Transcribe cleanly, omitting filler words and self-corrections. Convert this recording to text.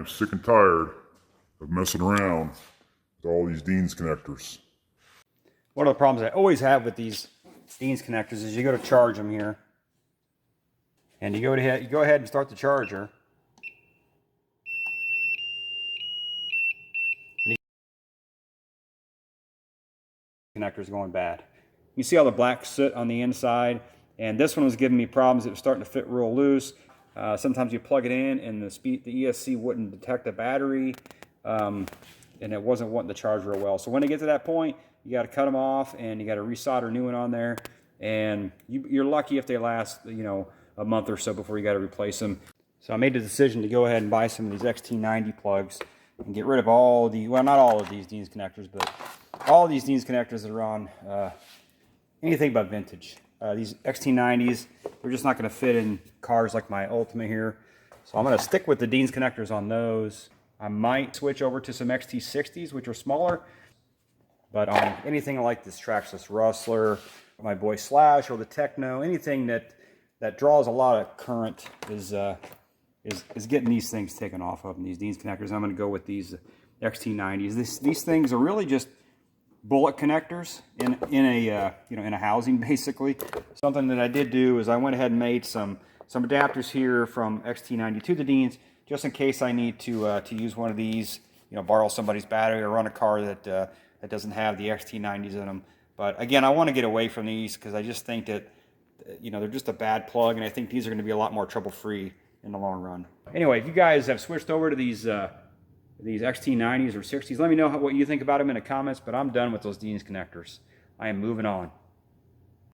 am sick and tired of messing around with all these Dean's connectors. One of the problems I always have with these Dean's connectors is you go to charge them here, and you go ahead and start the charger, and the connector's going bad. You see all the black soot on the inside, and this one was giving me problems. It was starting to fit real loose. Sometimes you plug it in and the ESC wouldn't detect the battery, and it wasn't wanting to charge real well. So when it gets to that point, you got to cut them off and you got to resolder a new one on there. And you're lucky if they last, a month or so before you got to replace them. So I made the decision to go ahead and buy some of these XT90 plugs and get rid of all the, well, not all of these Dean's connectors, but all of these Dean's connectors that are on anything but vintage. These XT90s, they're just not going to fit in cars like my Ultima here. So I'm going to stick with the Dean's connectors on those. I might switch over to some XT60s, which are smaller. But on anything like this Traxxas Rustler, my boy Slash, or the Techno, anything that draws a lot of current is getting these things taken off of them, these Dean's connectors. I'm going to go with these XT90s. These things are really just bullet connectors in a housing, basically. Something that I did do is I went ahead and made some adapters here from XT90 to the Dean's, just in case I need to use one of these, borrow somebody's battery or run a car that doesn't have the XT90s in them. But again, I want to get away from these because I just think that they're just a bad plug, and I think these are going to be a lot more trouble-free in the long run. Anyway, if you guys have switched over to these XT90s or 60s, let me know what you think about them in the comments, but I'm done with those Dean's connectors. I am moving on.